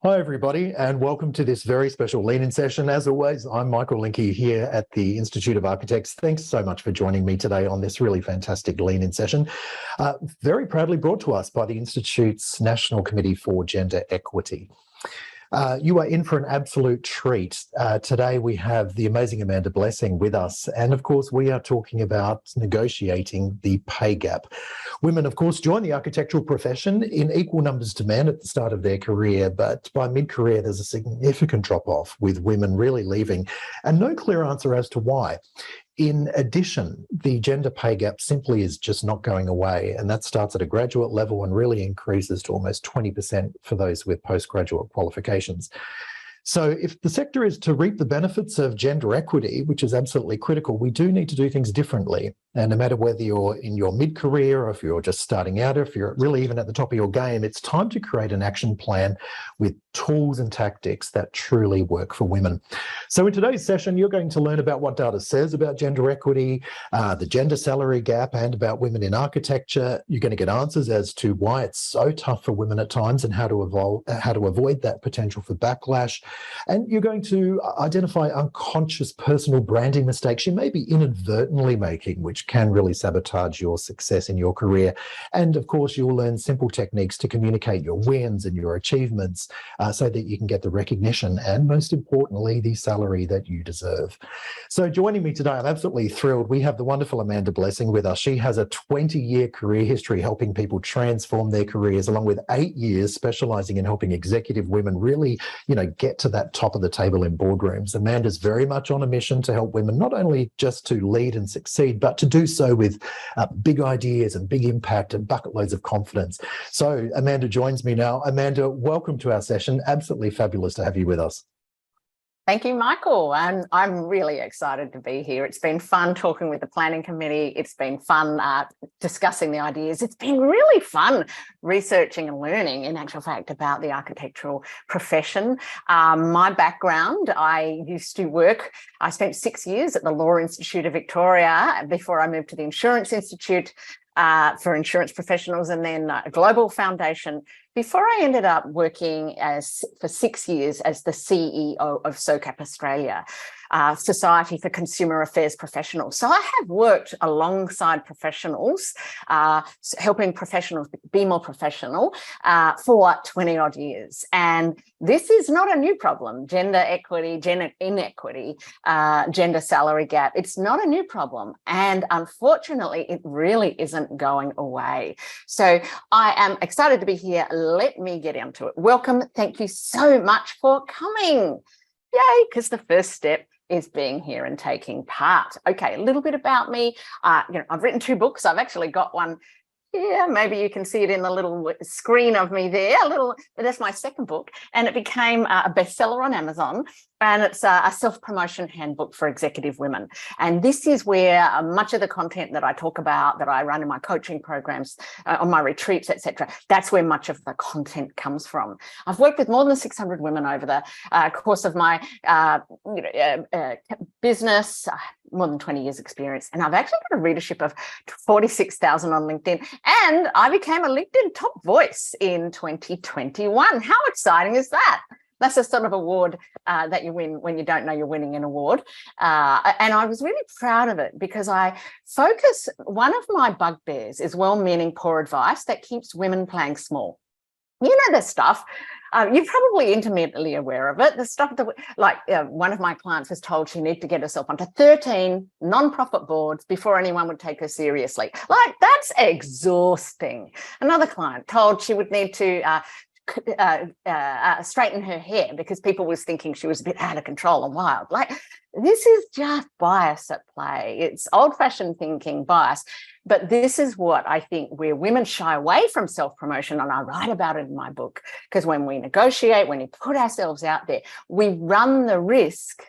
Hi, everybody, and welcome to this very special lean-in session. As always, I'm Michael Linke here at the Institute of Architects. Thanks so much for joining me today on this really fantastic lean-in session. Very proudly brought to us by the Institute's National Committee for Gender Equity. You are in for an absolute treat. Today we have the amazing Amanda Blessing with us. And of course, we are talking about negotiating the pay gap. Women, of course, join the architectural profession in equal numbers to men at the start of their career, but by mid-career, there's a significant drop-off with women really leaving and no clear answer as to why. In addition, the gender pay gap simply is just not going away, and that starts at a graduate level and really increases to almost 20% for those with postgraduate qualifications. So if the sector is to reap the benefits of gender equity, which is absolutely critical, we do need to do things differently. And no matter whether you're in your mid-career or if you're just starting out, or if you're really even at the top of your game, it's time to create an action plan with tools and tactics that truly work for women. So in today's session, you're going to learn about what data says about gender equity, the gender salary gap, and about women in architecture. You're going to get answers as to why it's so tough for women at times and how to avoid that potential for backlash. And you're going to identify unconscious personal branding mistakes you may be inadvertently making, which can really sabotage your success in your career. And of course, you'll learn simple techniques to communicate your wins and your achievements so that you can get the recognition and, most importantly, the salary that you deserve. So joining me today, I'm absolutely thrilled. We have the wonderful Amanda Blessing with us. She has a 20-year career history helping people transform their careers, along with 8 years specializing in helping executive women really, get to that top of the table in boardrooms. Amanda's very much on a mission to help women not only just to lead and succeed, but to do so with big ideas and big impact and bucket loads of confidence. So Amanda joins me now. Amanda, welcome to our session. Absolutely fabulous to have you with us. Thank you, Michael. And I'm really excited to be here. It's been fun talking with the planning committee. It's been fun discussing the ideas. It's been really fun researching and learning, in actual fact, about the architectural profession. My background, I spent 6 years at the Law Institute of Victoria before I moved to the Insurance Institute for insurance professionals, and then a global foundation before I ended up working for 6 years as the CEO of SOCAP Australia, Society for Consumer Affairs Professionals. So I have worked alongside professionals, helping professionals be more professional for 20 odd years. And this is not a new problem. Gender equity, gender inequity, gender salary gap. It's not a new problem. And unfortunately, it really isn't going away. So I am excited to be here. Let me get into it. Welcome. Thank you so much for coming. Yay, because the first step is being here and taking part. Okay, a little bit about me. I've written 2 books. I've actually got one here. Maybe you can see it in the little screen of me there. That's my second book, and it became a bestseller on Amazon. And it's a self-promotion handbook for executive women. And this is where much of the content that I talk about, that I run in my coaching programs, on my retreats, etc., that's where much of the content comes from. I've worked with more than 600 women over the course of my business, more than 20 years experience. And I've actually got a readership of 46,000 on LinkedIn. And I became a LinkedIn top voice in 2021. How exciting is that? That's a sort of award that you win when you don't know you're winning an award. And I was really proud of it because one of my bugbears is well-meaning poor advice that keeps women playing small. You know the stuff. You're probably intimately aware of it. The stuff that, one of my clients was told she needed to get herself onto 13 non-profit boards before anyone would take her seriously. That's exhausting. Another client told she would need to straighten her hair because people was thinking she was a bit out of control and wild. This is just bias at play. It's old-fashioned thinking bias. But this is what I think where women shy away from self-promotion, and I write about it in my book, because when we negotiate, when we put ourselves out there, we run the risk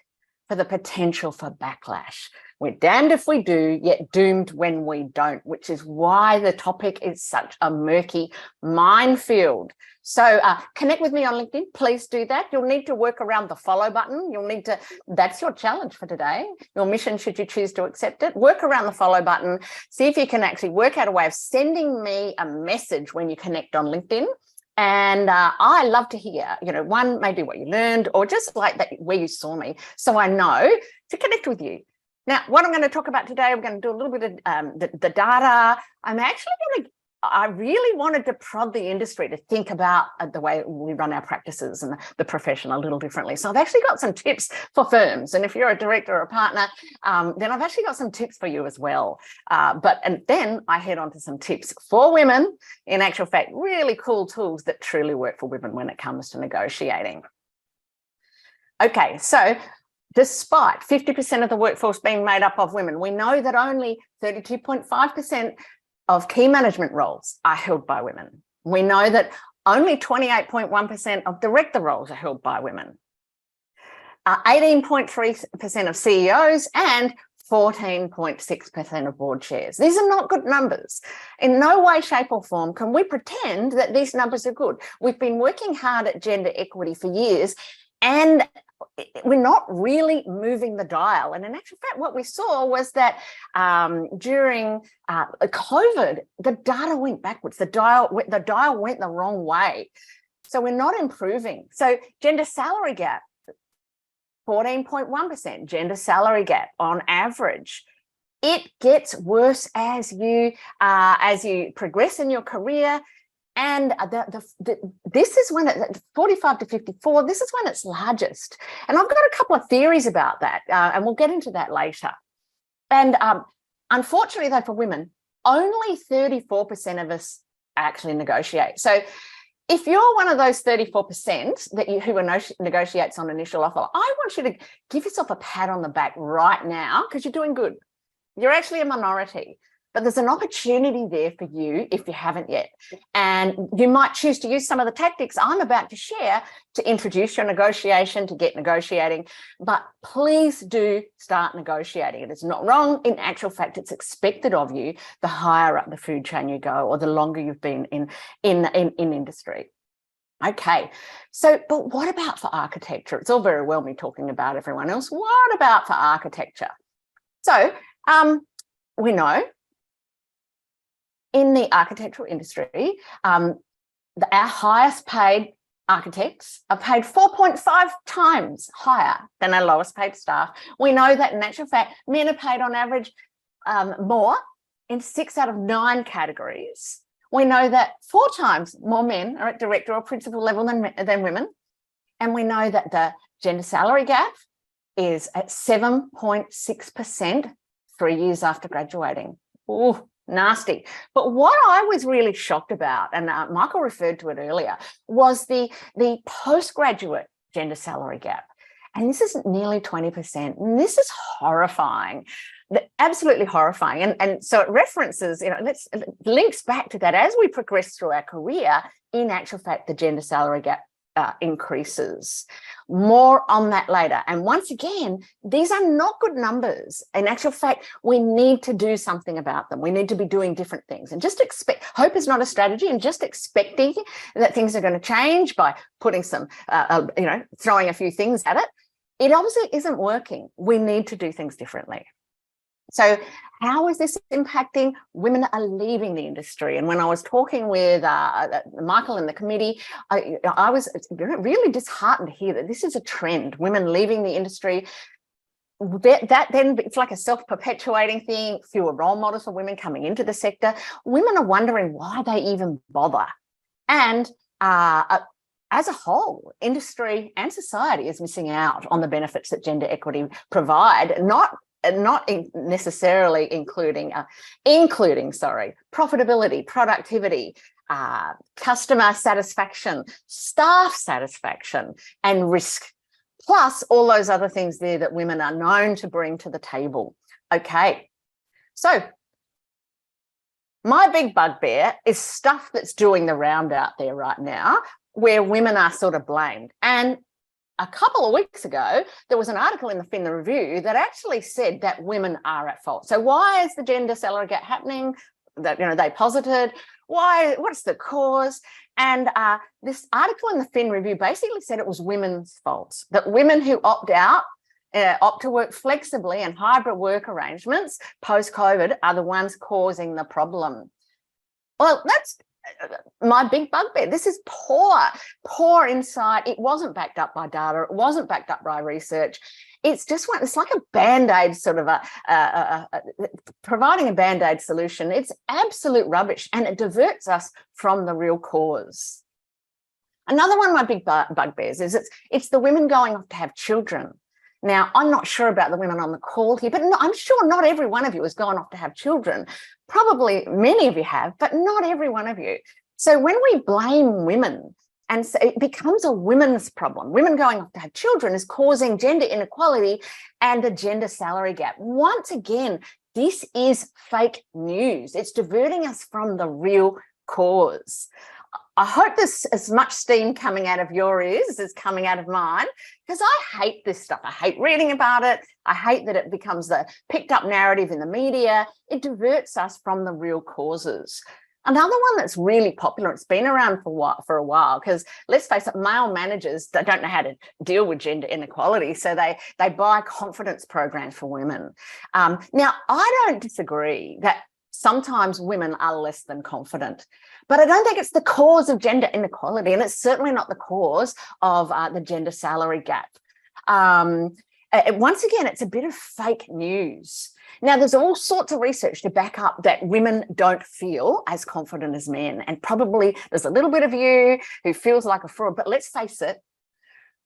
for the potential for backlash. We're damned if we do, yet doomed when we don't, which is why the topic is such a murky minefield. So connect with me on LinkedIn. Please do that. You'll need to work around the follow button. That's your challenge for today. Your mission, should you choose to accept it, work around the follow button. See if you can actually work out a way of sending me a message when you connect on LinkedIn. And I love to hear, one, maybe what you learned, or just like that, where you saw me, so I know to connect with you. Now, what I'm going to talk about today, we're going to do a little bit of the data. I really wanted to prod the industry to think about the way we run our practices and the profession a little differently. So I've actually got some tips for firms. And if you're a director or a partner, then I've actually got some tips for you as well. And then I head on to some tips for women, in actual fact, really cool tools that truly work for women when it comes to negotiating. Okay, so despite 50% of the workforce being made up of women, we know that only 32.5% of key management roles are held by women. We know that only 28.1% of director roles are held by women, 18.3% of CEOs, and 14.6% of board chairs. These are not good numbers. In no way, shape or form can we pretend that these numbers are good. We've been working hard at gender equity for years, and we're not really moving the dial. And in actual fact, what we saw was that during COVID, the data went backwards. The dial went the wrong way. So we're not improving. So gender salary gap, 14.1% gender salary gap on average. It gets worse as you progress in your career. And this is when 45 to 54, this is when it's largest. And I've got a couple of theories about that, and we'll get into that later. And unfortunately, though, for women, only 34% of us actually negotiate. So if you're one of those 34% who negotiates on initial offer, I want you to give yourself a pat on the back right now, because you're doing good. You're actually a minority. But there's an opportunity there for you if you haven't yet. And you might choose to use some of the tactics I'm about to share to introduce your negotiation, to get negotiating. But please do start negotiating. It is not wrong. In actual fact, it's expected of you the higher up the food chain you go, or the longer you've been in industry. Okay, so, but what about for architecture? It's all very well me talking about everyone else. What about for architecture? So we know in the architectural industry, our highest paid architects are paid 4.5 times higher than our lowest paid staff. We know that in actual fact, men are paid on average more in 6 out of 9 categories. We know that 4 times more men are at director or principal level than women. And we know that the gender salary gap is at 7.6% 3 years after graduating. Ooh, nasty. But what I was really shocked about, and Michael referred to it earlier, was the postgraduate gender salary gap. And this is nearly 20%. And this is horrifying, absolutely horrifying. And so it references, it links back to that as we progress through our career. In actual fact, the gender salary gap increases. More on that later. And once again, these are not good numbers. In actual fact, we need to do something about them. We need to be doing different things, and just expect, hope is not a strategy, and just expecting that things are going to change by putting some, throwing a few things at it. It obviously isn't working. We need to do things differently. So how is this impacting? Women are leaving the industry. And when I was talking with Michael and the committee, I was really disheartened to hear that this is a trend, women leaving the industry. That then, it's like a self-perpetuating thing, fewer role models for women coming into the sector. Women are wondering why they even bother. And as a whole, industry and society is missing out on the benefits that gender equity provide, not necessarily including profitability, productivity, customer satisfaction, staff satisfaction, and risk, plus all those other things there that women are known to bring to the table. Okay, so my big bugbear is stuff that's doing the round out there right now, where women are sort of blamed. And a couple of weeks ago, there was an article in the Fin Review that actually said that women are at fault. So why is the gender salary gap happening? That they posited. Why? What's the cause? And this article in the Fin Review basically said it was women's fault. That women who opt to work flexibly and hybrid work arrangements post-COVID are the ones causing the problem. Well, my big bugbear. This is poor insight. It wasn't backed up by data. It wasn't backed up by research. It's like a Band-Aid sort of providing a Band-Aid solution. It's absolute rubbish, and it diverts us from the real cause. Another one of my big bugbears is it's the women going off to have children. Now, I'm not sure about the women on the call here, but I'm sure not every one of you has gone off to have children. Probably many of you have, but not every one of you. So when we blame women, and so it becomes a women's problem, women going off to have children is causing gender inequality and a gender salary gap. Once again, this is fake news. It's diverting us from the real cause. I hope there's as much steam coming out of your ears as coming out of mine, because I hate this stuff. I hate reading about it. I hate that it becomes the picked up narrative in the media. It diverts us from the real causes. Another one that's really popular, it's been around for a while, because let's face it, male managers don't know how to deal with gender inequality, so they buy confidence programs for women. Now, I don't disagree that sometimes women are less than confident, but I don't think it's the cause of gender inequality, and it's certainly not the cause of the gender salary gap. Once again, it's a bit of fake news. Now, there's all sorts of research to back up that women don't feel as confident as men, and probably there's a little bit of you who feels like a fraud, but let's face it,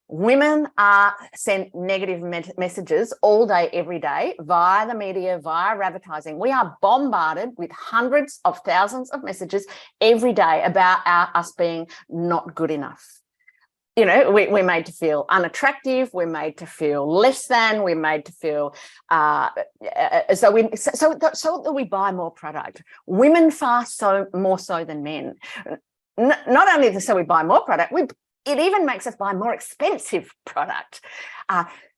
women are sent negative messages all day, every day, via the media, via advertising. We are bombarded with hundreds of thousands of messages every day about us being not good enough. You know, we're made to feel unattractive. We're made to feel less than. We're made to feel so that we buy more product. Women far more so than men. Not only so we buy more product, it even makes us buy more expensive product.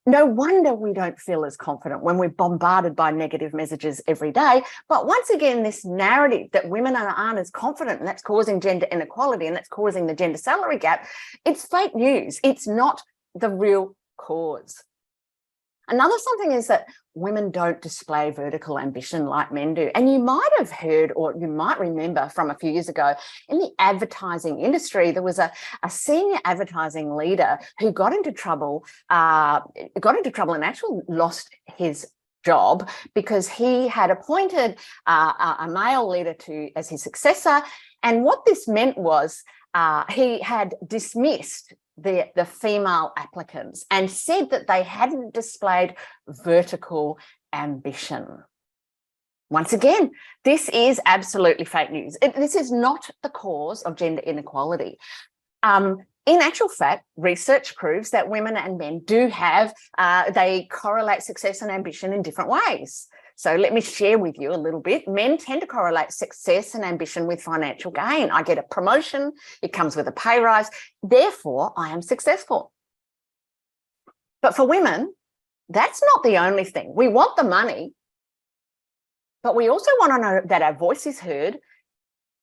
No wonder we don't feel as confident when we're bombarded by negative messages every day. But once again, this narrative that women aren't as confident, and that's causing gender inequality, and that's causing the gender salary gap, it's fake news. It's not the real cause. Another something is that women don't display vertical ambition like men do. And you might have heard, or you might remember from a few years ago, in the advertising industry, there was a senior advertising leader who got into trouble and actually lost his job because he had appointed a male leader as his successor. And what this meant was he had dismissed the female applicants and said that they hadn't displayed vertical ambition. Once again, this is absolutely fake news. This is not the cause of gender inequality. In actual fact, research proves that women and men do have, they correlate success and ambition in different ways. So let me share with you a little bit. Men tend to correlate success and ambition with financial gain. I get a promotion, it comes with a pay rise, therefore I am successful. But for women, that's not the only thing. We want the money, but we also want to know that our voice is heard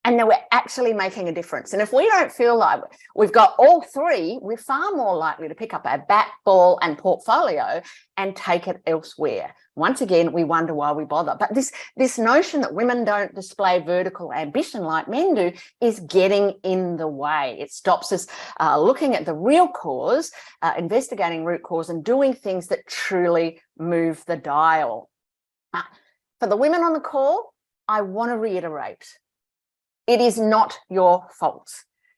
and that we're actually making a difference. And if we don't feel like we've got all three, we're far more likely to pick up our bat, ball and portfolio and take it elsewhere. Once again, we wonder why we bother. But this notion that women don't display vertical ambition like men do is getting in the way. It stops us looking at the real cause, investigating root cause and doing things that truly move the dial. For the women on the call, I want to reiterate, it is not your fault.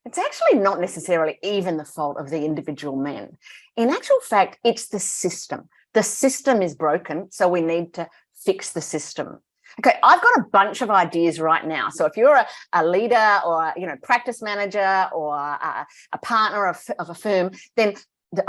It's actually not necessarily even the fault of the individual men. In actual fact, it's the system. The system is broken, so we need to fix the system. Okay, I've got a bunch of ideas right now. So if you're a leader or practice manager or a partner of a firm, then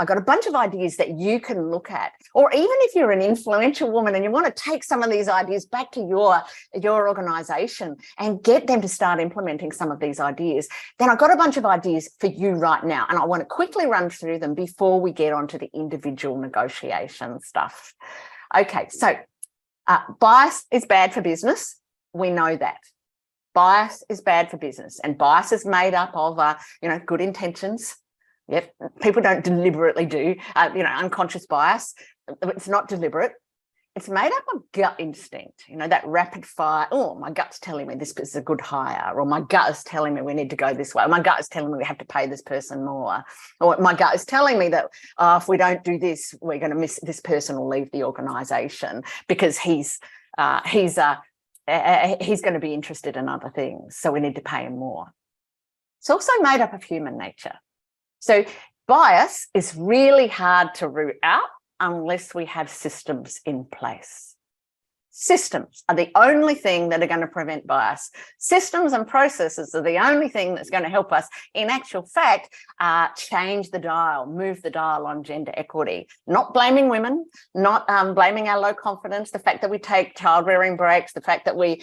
I've got a bunch of ideas that you can look at. Or even if you're an influential woman and you want to take some of these ideas back to your organisation and get them to start implementing some of these ideas, then I've got a bunch of ideas for you right now. And I want to quickly run through them before we get onto the individual negotiation stuff. Okay, so bias is bad for business. We know that. Bias is bad for business, and bias is made up of, good intentions. Yep, people don't deliberately do, unconscious bias. It's not deliberate. it's made up of gut instinct, that rapid fire. Oh, my gut's telling me this is a good hire, or my gut is telling me we need to go this way. Or my gut is telling me we have to pay this person more, or my gut is telling me that if we don't do this, we're going to miss, this person will leave the organisation because he's going to be interested in other things, so we need to pay him more. It's also made up of human nature. So bias is really hard to root out unless we have systems in place. Systems are the only thing that are going to prevent bias. Systems and processes are the only thing that's going to help us, in actual fact, change the dial, move the dial on gender equity. Not blaming women, not blaming our low confidence, the fact that we take child-rearing breaks, the fact that we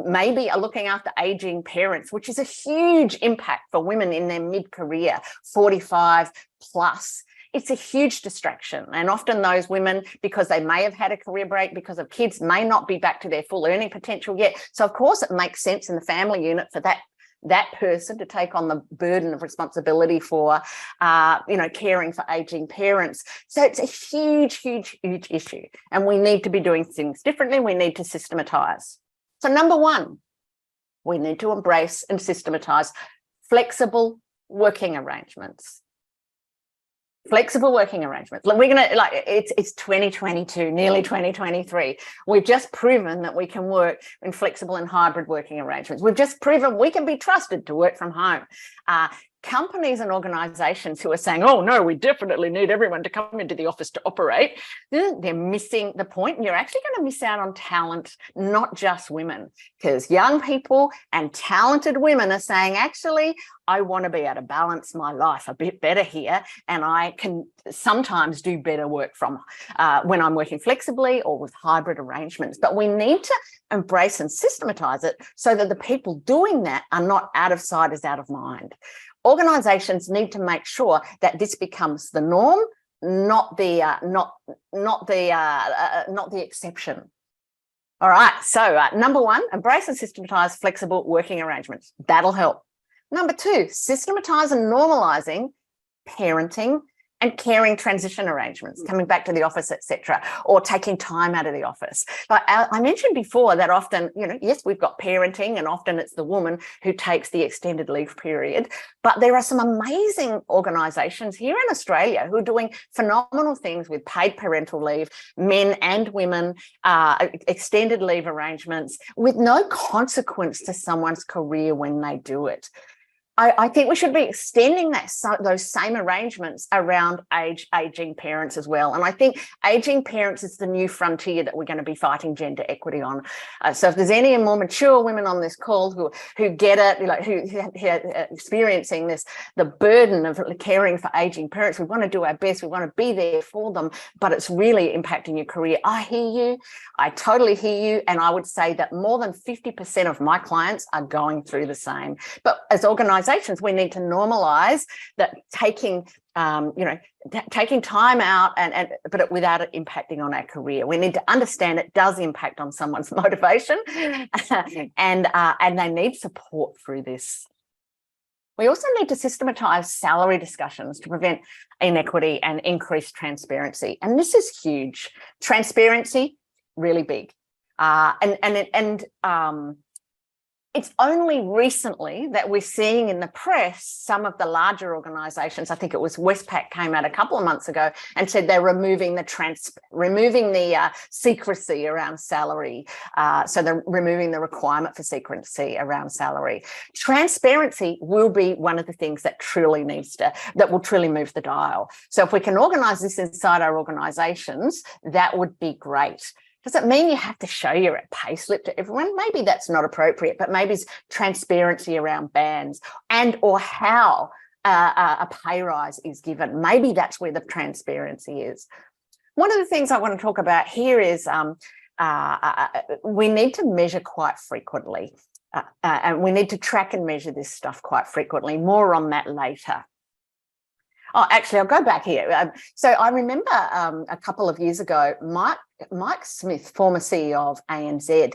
maybe are looking after aging parents, which is a huge impact for women in their mid-career, 45 plus. It's a huge distraction. And often those women, because they may have had a career break because of kids, may not be back to their full earning potential yet. So of course it makes sense in the family unit for that person to take on the burden of responsibility for, caring for aging parents. So it's a huge, huge, huge issue. And we need to be doing things differently. We need to systematise. So number one, we need to embrace and systematise flexible working arrangements. Flexible working arrangements. We're going to, it's 2022, nearly 2023. We've just proven that we can work in flexible and hybrid working arrangements. We've just proven we can be trusted to work from home. Companies and organisations who are saying, oh, no, we definitely need everyone to come into the office to operate, they're missing the point. And you're actually going to miss out on talent, not just women, because young people and talented women are saying, actually, I want to be able to balance my life a bit better here, and I can sometimes do better work from when I'm working flexibly or with hybrid arrangements. But we need to embrace and systematise it so that the people doing that are not out of sight is out of mind. Organisations need to make sure that this becomes the norm, not the exception. All right. So number one, embrace and systematise flexible working arrangements. That'll help. Number two, systematise and normalising parenting and caring transition arrangements, coming back to the office, etc., or taking time out of the office. Like I mentioned before that often, yes, we've got parenting and often it's the woman who takes the extended leave period, but there are some amazing organisations here in Australia who are doing phenomenal things with paid parental leave, men and women, extended leave arrangements with no consequence to someone's career when they do it. I think we should be extending those same arrangements around aging parents as well. And I think aging parents is the new frontier that we're going to be fighting gender equity on. So if there's any more mature women on this call who get it, who are experiencing the burden of caring for aging parents, we want to do our best. We want to be there for them, but it's really impacting your career. I hear you. I totally hear you. And I would say that more than 50% of my clients are going through the same. But as organisations, we need to normalise that taking time out but without it impacting on our career. We need to understand it does impact on someone's motivation and they need support through this. We also need to systematise salary discussions to prevent inequity and increase transparency. And this is huge. Transparency, really big. It's only recently that we're seeing in the press some of the larger organisations. I think it was Westpac came out a couple of months ago and said they're removing the secrecy around salary. So they're removing the requirement for secrecy around salary. Transparency will be one of the things that will truly move the dial. So if we can organise this inside our organisations, that would be great. Does it mean you have to show your pay slip to everyone? Maybe that's not appropriate, but maybe it's transparency around bands and or how a pay rise is given. Maybe that's where the transparency is. One of the things I want to talk about here is we need to measure quite frequently and we need to track and measure this stuff quite frequently. More on that later. Oh, actually, I'll go back here. So I remember a couple of years ago, Mike Smith, former CEO of ANZ,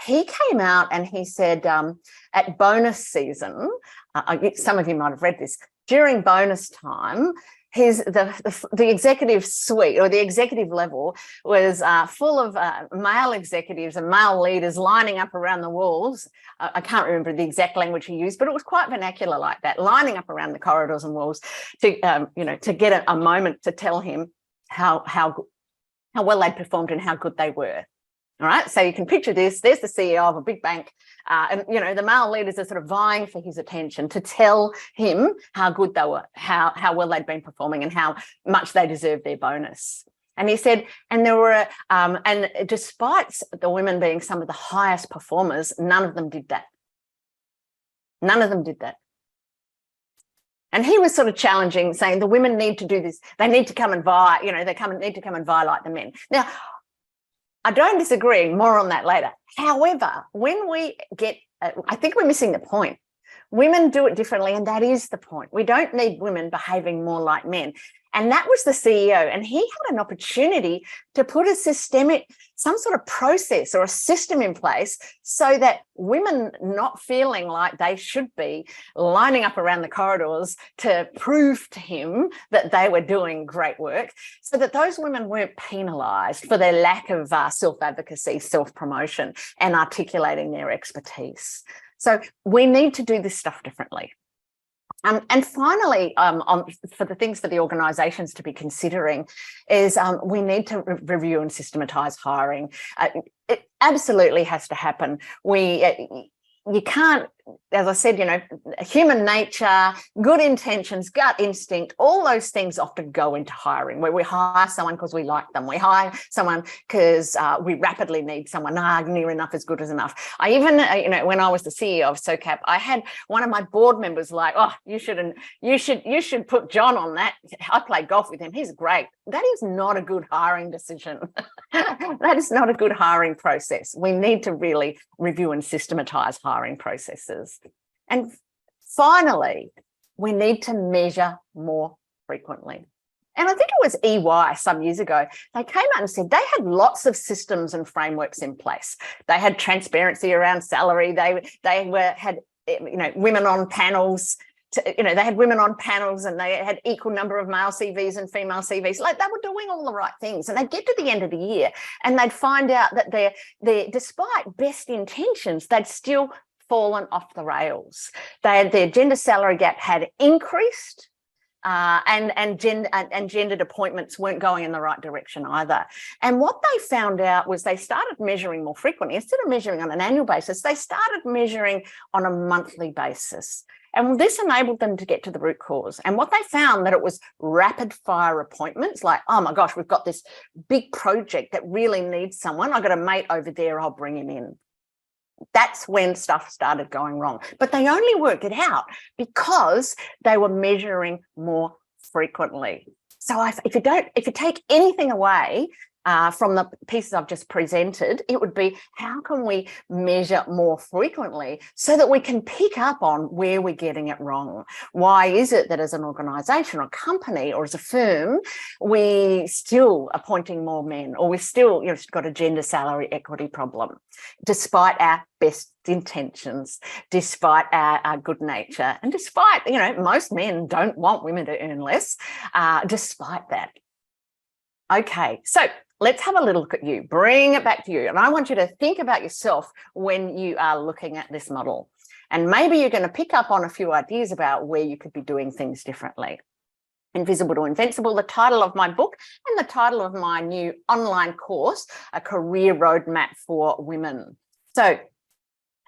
he came out and he said at bonus season, some of you might have read this, during bonus time, the executive suite or the executive level was full of male executives and male leaders lining up around the walls. I can't remember the exact language he used, but it was quite vernacular like that, lining up around the corridors and walls to get a moment to tell him how well they'd performed and how good they were. All right, so you can picture this. There's the CEO of a big bank, and the male leaders are sort of vying for his attention to tell him how good they were, how well they'd been performing, and how much they deserved their bonus. And he said, and there were, and despite the women being some of the highest performers, none of them did that. None of them did that. And he was sort of challenging, saying the women need to do this. They need to come and vie. Need to come and vie like the men. Now, I don't disagree, more on that later. However, when we get, I think we're missing the point. Women do it differently, and that is the point. We don't need women behaving more like men. And that was the CEO, and he had an opportunity to put some sort of process or a system in place so that women not feeling like they should be lining up around the corridors to prove to him that they were doing great work, so that those women weren't penalised for their lack of self-advocacy, self-promotion, and articulating their expertise. So we need to do this stuff differently. And finally, for the things for the organisations to be considering is we need to review and systematise hiring. It absolutely has to happen. You can't, as I said, human nature, good intentions, gut instinct, all those things often go into hiring, where we hire someone because we like them. We hire someone because we rapidly need someone. Near enough is good as enough. I even, when I was the CEO of SOCAP, I had one of my board members like, oh, you should put John on that. I play golf with him. He's great. That is not a good hiring decision. That is not a good hiring process. We need to really review and systematise hiring processes. And finally, we need to measure more frequently. And I think it was EY some years ago, they came out and said they had lots of systems and frameworks in place. They had transparency around salary. They had women on panels. They had women on panels, and they had equal number of male CVs and female CVs. Like, they were doing all the right things, and they'd get to the end of the year and they'd find out that they despite best intentions, they'd still fallen off the rails. Their gender salary gap had increased, and gendered appointments weren't going in the right direction either. And what they found out was they started measuring more frequently. Instead of measuring on an annual basis, they started measuring on a monthly basis. And this enabled them to get to the root cause. And what they found, that it was rapid fire appointments, like, oh my gosh, we've got this big project that really needs someone. I've got a mate over there, I'll bring him in. That's when stuff started going wrong. But they only worked it out because they were measuring more frequently. So if you take anything away from the pieces I've just presented, it would be, how can we measure more frequently so that we can pick up on where we're getting it wrong? Why is it that as an organisation or company or as a firm, we still appointing more men, or we've still got a gender salary equity problem, despite our best intentions, despite our good nature, and despite, most men don't want women to earn less, despite that. Okay, so let's have a little look at you, bring it back to you. And I want you to think about yourself when you are looking at this model. And maybe you're going to pick up on a few ideas about where you could be doing things differently. Invisible to Invincible, the title of my book and the title of my new online course, A Career Roadmap for Women. So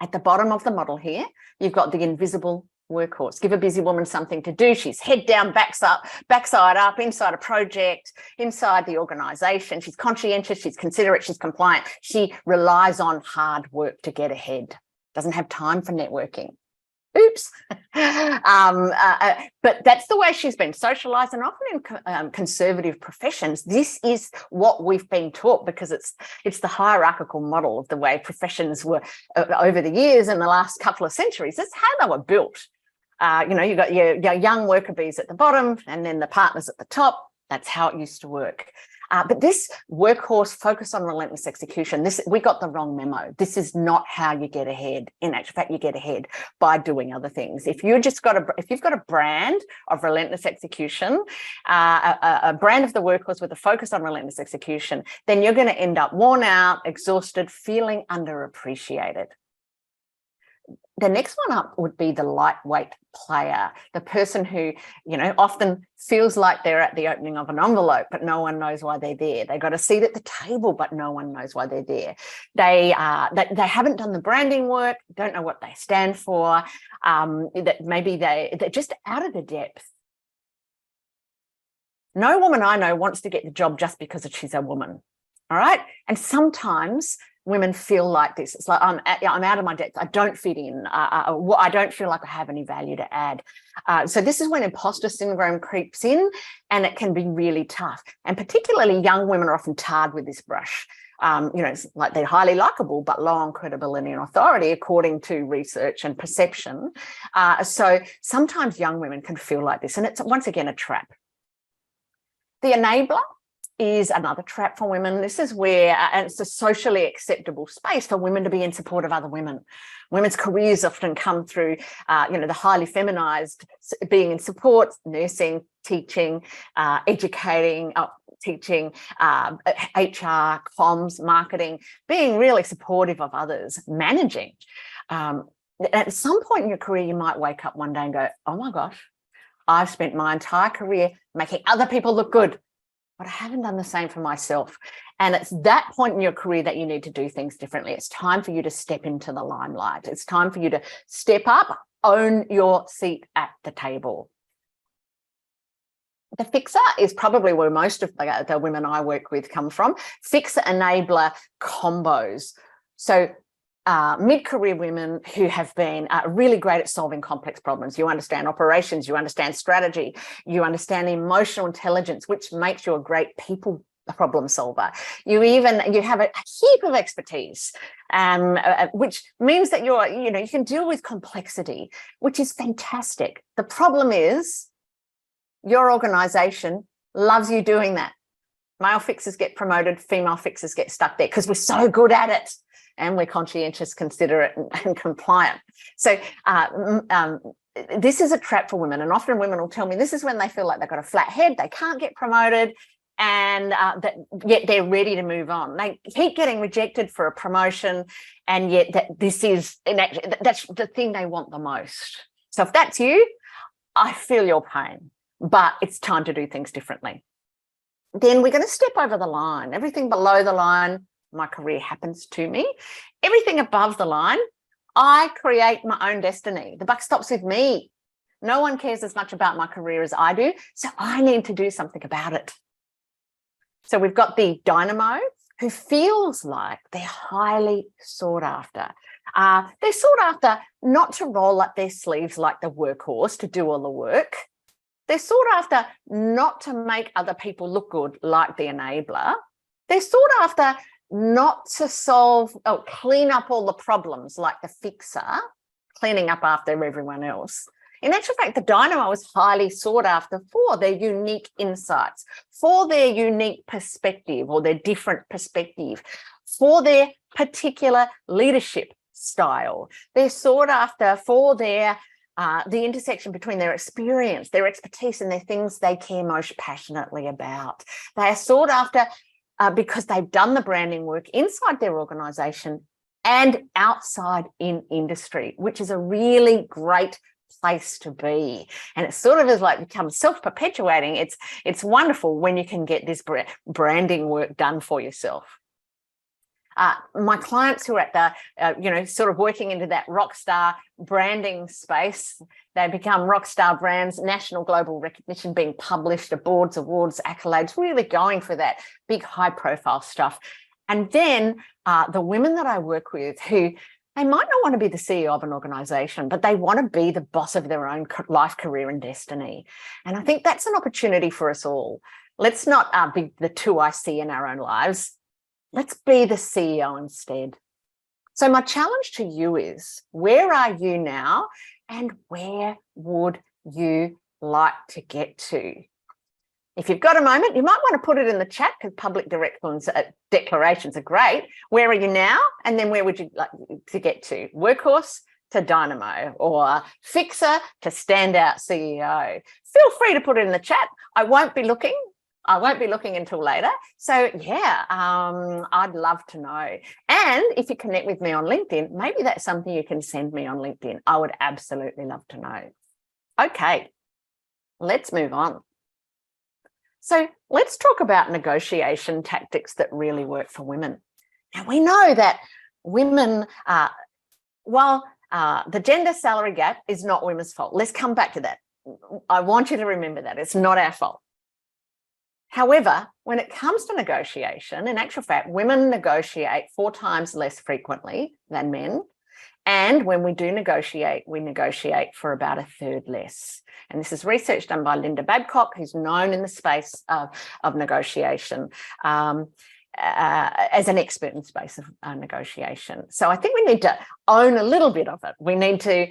at the bottom of the model here, you've got the invisible workhorse. Give a busy woman something to do. She's head down, backside up, inside a project, inside the organisation. She's conscientious, she's considerate, she's compliant. She relies on hard work to get ahead. Doesn't have time for networking. Oops. But that's the way she's been socialised, and often in conservative professions, this is what we've been taught, because it's the hierarchical model of the way professions were over the years in the last couple of centuries. That's how they were built. You've got your young worker bees at the bottom, and then the partners at the top, That's how it used to work. But this workhorse focus on relentless execution, we got the wrong memo. This is not how you get ahead. In actual fact, you get ahead by doing other things. If you've got a brand of relentless execution, a brand of the workhorse with a focus on relentless execution, then you're going to end up worn out, exhausted, feeling underappreciated. The next one up would be the lightweight player, the person who, often feels like they're at the opening of an envelope, but no one knows why they're there. They got a seat at the table, but no one knows why they're there. They haven't done the branding work, don't know what they stand for, that maybe they're just out of the depth. No woman I know wants to get the job just because she's a woman. All right. And sometimes women feel like this. It's like, I'm out of my depth. I don't fit in. I don't feel like I have any value to add. So this is when imposter syndrome creeps in, and it can be really tough. And particularly young women are often tarred with this brush. It's like they're highly likable, but low on credibility and authority, according to research and perception. So sometimes young women can feel like this, and it's once again a trap. The enabler is another trap for women. This is where it's a socially acceptable space for women to be in support of other women. Women's careers often come through, the highly feminized, being in support, nursing, teaching, educating, teaching, HR, comms, marketing, being really supportive of others, managing. At some point in your career, you might wake up one day and go, oh my gosh, I've spent my entire career making other people look good, but I haven't done the same for myself. And it's that point in your career that you need to do things differently. It's time for you to step into the limelight. It's time for you to step up, own your seat at the table. The fixer is probably where most of the women I work with come from. Fixer enabler combos. So mid-career women who have been really great at solving complex problems. You understand operations, you understand strategy, you understand emotional intelligence, which makes you a great people problem solver. You have a heap of expertise, which means that you can deal with complexity, which is fantastic. The problem is your organization loves you doing that. Male fixers get promoted, female fixers get stuck there because we're so good at it. And we're conscientious, considerate, and compliant. So this is a trap for women. And often women will tell me this is when they feel like they've got a flat head, they can't get promoted, and yet they're ready to move on. They keep getting rejected for a promotion, and yet that's the thing they want the most. So if that's you, I feel your pain, but it's time to do things differently. Then we're going to step over the line. Everything below the line, my career happens to me. Everything above the line, I create my own destiny. The buck stops with me. No one cares as much about my career as I do, so I need to do something about it. So we've got the dynamo who feels like they're highly sought after. They're sought after not to roll up their sleeves like the workhorse to do all the work. They're sought after not to make other people look good like the enabler. They're sought after not to clean up all the problems like the fixer, cleaning up after everyone else. In actual fact, the dynamo is highly sought after for their unique insights, for their unique perspective or their different perspective, for their particular leadership style. They're sought after for their the intersection between their experience, their expertise, and their things they care most passionately about. They are sought after because they've done the branding work inside their organisation and outside in industry, which is a really great place to be. And it sort of is like becomes self-perpetuating. It's wonderful when you can get this branding work done for yourself. My clients who are at the, sort of working into that rock star branding space, they become rock star brands, national global recognition, being published, awards, accolades, really going for that big high profile stuff. And then the women that I work with who, they might not want to be the CEO of an organisation, but they want to be the boss of their own life, career and destiny. And I think that's an opportunity for us all. Let's not be the 2IC in our own lives. Let's be the CEO instead. So my challenge to you is, where are you now and where would you like to get to? If you've got a moment, you might want to put it in the chat, because public declarations are great. Where are you now? And then where would you like to get to? Workhorse to dynamo, or fixer to standout CEO. Feel free to put it in the chat. I won't be looking until later. So yeah, I'd love to know. And if you connect with me on LinkedIn, maybe that's something you can send me on LinkedIn. I would absolutely love to know. Okay, let's move on. So let's talk about negotiation tactics that really work for women. Now, we know that women, while the gender salary gap is not women's fault. Let's come back to that. I want you to remember that. It's not our fault. However, when it comes to negotiation, in actual fact, women negotiate 4 times less frequently than men. And when we do negotiate, we negotiate for about 1/3 less. And this is research done by Linda Babcock, who's known in the space of negotiation as an expert in the space of negotiation. So I think we need to own a little bit of it. We need to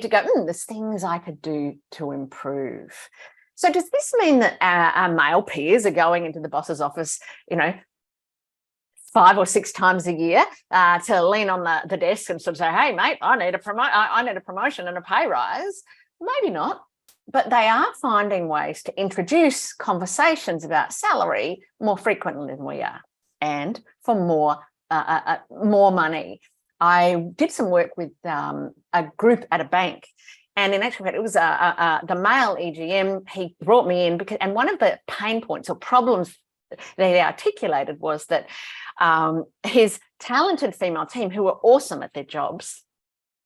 go, there's things I could do to improve. So does this mean that our male peers are going into the boss's office, 5 or 6 times a year to lean on the desk and sort of say, hey, mate, I need a promotion and a pay rise? Maybe not, but they are finding ways to introduce conversations about salary more frequently than we are, and for more money. I did some work with a group at a bank, and in actual fact, it was the male EGM. He brought me in and one of the pain points or problems that he articulated was that his talented female team, who were awesome at their jobs,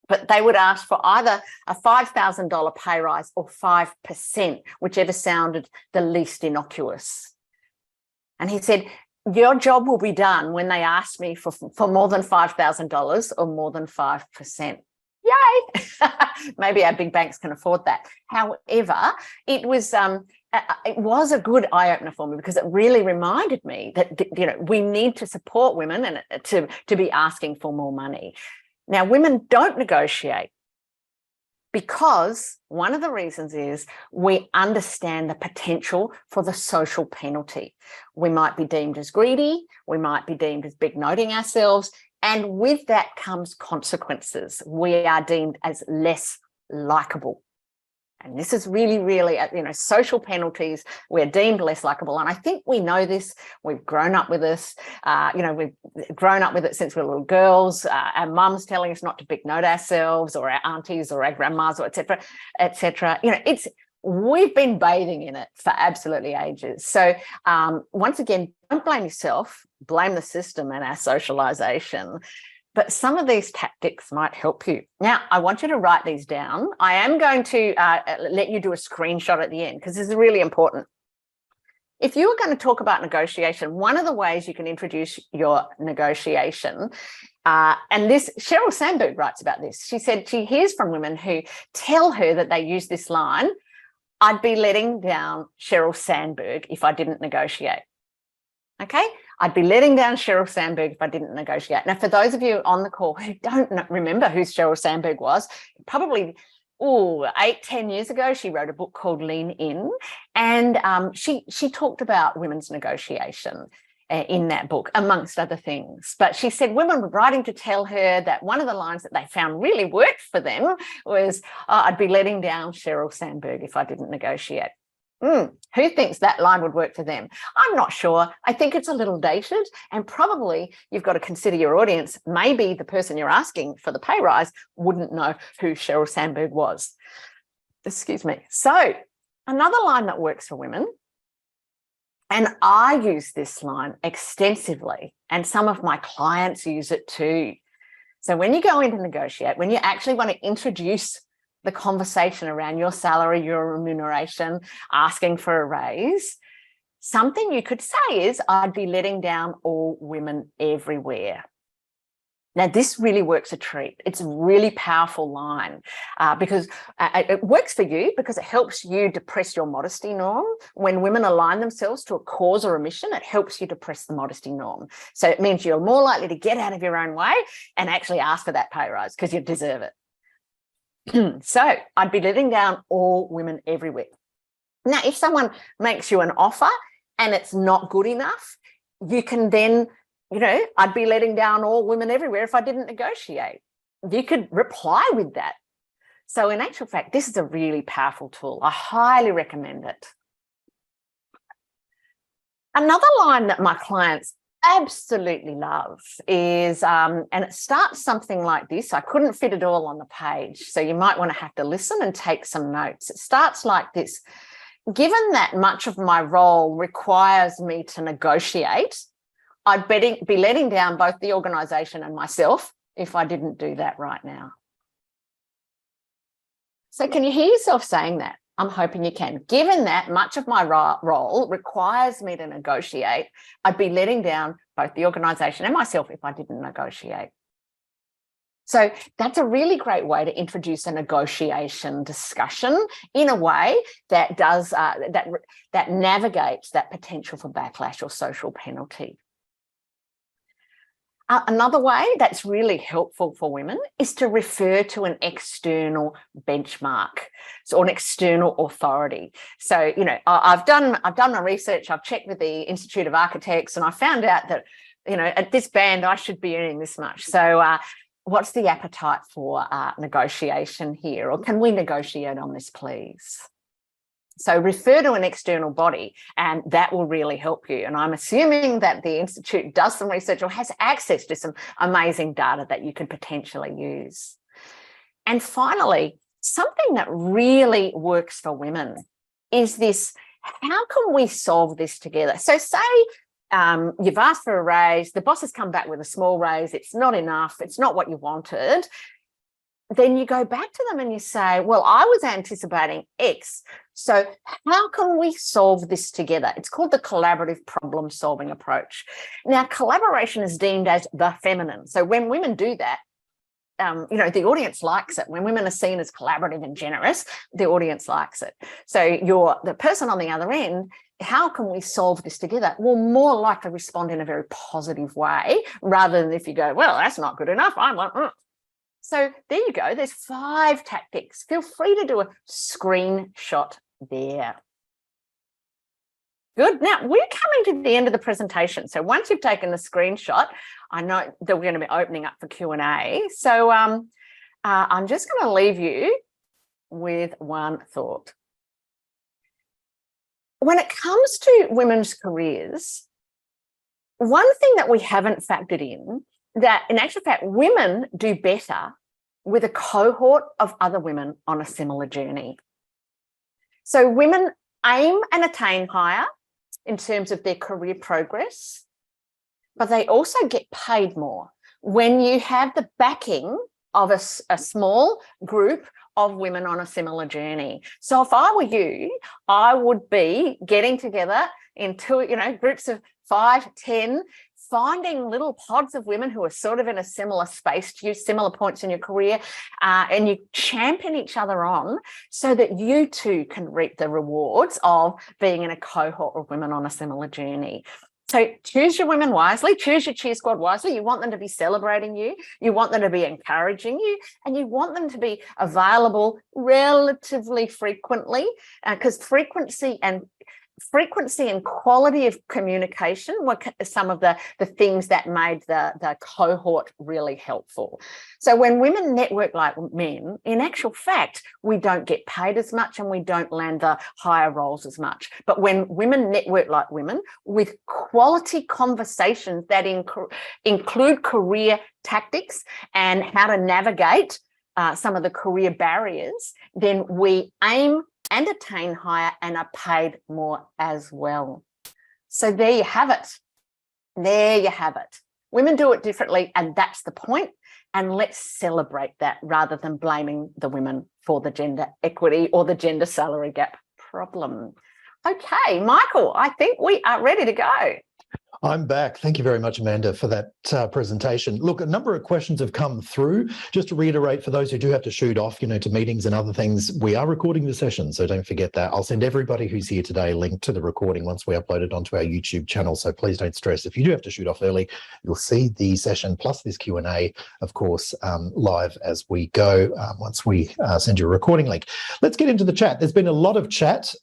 but they would ask for either a $5,000 pay rise or 5%, whichever sounded the least innocuous. And he said, your job will be done when they ask me for more than $5,000 or more than 5%. Yay! Maybe our big banks can afford that. However, it was a good eye-opener for me, because it really reminded me that we need to support women and to be asking for more money. Now, women don't negotiate because one of the reasons is we understand the potential for the social penalty. We might be deemed as greedy, we might be deemed as big noting ourselves, and with that comes consequences. We are deemed as less likable. And this is really, really, social penalties, we're deemed less likable. And I think we know this. We've grown up with this. We've grown up with it since we were little girls. Our mums telling us not to big note ourselves, or our aunties or our grandmas, or et cetera, et cetera. We've been bathing in it for absolutely ages. So once again, don't blame yourself, blame the system and our socialization. But some of these tactics might help you. Now, I want you to write these down. I am going to let you do a screenshot at the end, because this is really important. If you are going to talk about negotiation, one of the ways you can introduce your negotiation, and this, Sheryl Sandberg writes about this. She said she hears from women who tell her that they use this line, I'd be letting down Sheryl Sandberg if I didn't negotiate. Okay, I'd be letting down Sheryl Sandberg if I didn't negotiate. Now, for those of you on the call who don't remember who Sheryl Sandberg was, probably 8-10 years ago, she wrote a book called Lean In, and she talked about women's negotiation in that book, amongst other things. But she said women were writing to tell her that one of the lines that they found really worked for them was, I'd be letting down Sheryl Sandberg if I didn't negotiate. Who thinks that line would work for them? I'm not sure. I think it's a little dated, and probably you've got to consider your audience. Maybe the person you're asking for the pay rise wouldn't know who Sheryl Sandberg was. Excuse me. So another line that works for women, and I use this line extensively, and some of my clients use it too. So when you go in to negotiate, when you actually want to introduce the conversation around your salary, your remuneration, asking for a raise, something you could say is, I'd be letting down all women everywhere. Now, this really works a treat. It's a really powerful line because it works for you, because it helps you depress your modesty norm. When women align themselves to a cause or a mission, it helps you depress the modesty norm. So it means you're more likely to get out of your own way and actually ask for that pay rise because you deserve it. So I'd be letting down all women everywhere. Now, if someone makes you an offer and it's not good enough, you can then, I'd be letting down all women everywhere if I didn't negotiate. You could reply with that. So in actual fact, this is a really powerful tool. I highly recommend it. Another line that my clients absolutely love is, and it starts something like this. I couldn't fit it all on the page, so you might want to have to listen and take some notes. It starts like this. Given that much of my role requires me to negotiate, I'd be letting down both the organisation and myself if I didn't do that right now. So can you hear yourself saying that? I'm hoping you can. Given that much of my role requires me to negotiate, I'd be letting down both the organisation and myself if I didn't negotiate. So that's a really great way to introduce a negotiation discussion in a way that does that navigates that potential for backlash or social penalty. Another way that's really helpful for women is to refer to an external benchmark, or an external authority. So, I've done my research, I've checked with the Institute of Architects, and I found out that, at this band, I should be earning this much. So what's the appetite for negotiation here? Or can we negotiate on this, please? So refer to an external body, and that will really help you. And I'm assuming that the Institute does some research or has access to some amazing data that you could potentially use. And finally, something that really works for women is this: how can we solve this together? So say you've asked for a raise, the boss has come back with a small raise, it's not enough, it's not what you wanted. Then you go back to them and you say, well, I was anticipating X. So how can we solve this together? It's called the collaborative problem solving approach. Now, collaboration is deemed as the feminine. So when women do that, the audience likes it. When women are seen as collaborative and generous, the audience likes it. So you're the person on the other end. How can we solve this together? Will more likely respond in a very positive way, rather than if you go, well, that's not good enough. I'm like, So there you go. There's 5 tactics. Feel free to do a screenshot there. Good. Now, we're coming to the end of the presentation. So once you've taken the screenshot, I know that we're going to be opening up for Q&A. So I'm just going to leave you with one thought. When it comes to women's careers, one thing that we haven't factored in, that in actual fact, women do better with a cohort of other women on a similar journey. So women aim and attain higher in terms of their career progress, but they also get paid more when you have the backing of a small group of women on a similar journey. So if I were you, I would be getting together into, groups of 5, 10, finding little pods of women who are sort of in a similar space to you, similar points in your career, and you champion each other on so that you too can reap the rewards of being in a cohort of women on a similar journey. So choose your women wisely, choose your cheer squad wisely. You want them to be celebrating you, you want them to be encouraging you, and you want them to be available relatively frequently, because frequency and quality of communication were some of the things that made the cohort really helpful. So when women network like men, in actual fact, we don't get paid as much and we don't land the higher roles as much. But when women network like women with quality conversations that include career tactics and how to navigate some of the career barriers, then we aim and attain higher and are paid more as well. So there you have it. There you have it. Women do it differently, and that's the point. And let's celebrate that rather than blaming the women for the gender equity or the gender salary gap problem. Okay, Michael, I think we are ready to go. I'm back. Thank you very much, Amanda, for that presentation. Look, a number of questions have come through. Just to reiterate, for those who do have to shoot off, to meetings and other things, we are recording the session, so don't forget that. I'll send everybody who's here today a link to the recording once we upload it onto our YouTube channel, so please don't stress. If you do have to shoot off early, you'll see the session plus this Q&A, of course, live as we go once we send you a recording link. Let's get into the chat. There's been a lot of chat,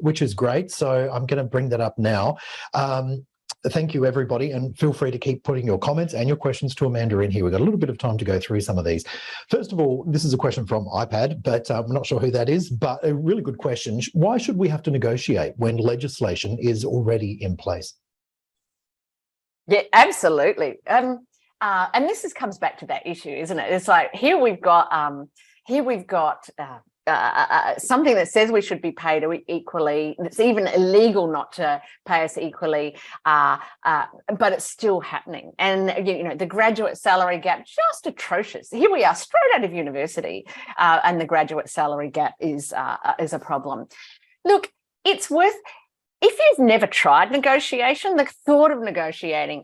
which is great, so I'm going to bring that up now. Thank you, everybody, and feel free to keep putting your comments and your questions to Amanda in here. We've got a little bit of time to go through some of these. First of all, this is a question from iPad, but I'm not sure who that is, but a really good question. Why should we have to negotiate when legislation is already in place? Yeah, absolutely. And this comes back to that issue, isn't it? It's like here we've got something that says we should be paid equally. It's even illegal not to pay us equally, but it's still happening. And the graduate salary gap, just atrocious. Here we are, straight out of university, and the graduate salary gap is a problem. Look, it's worth. If you've never tried negotiation, the thought of negotiating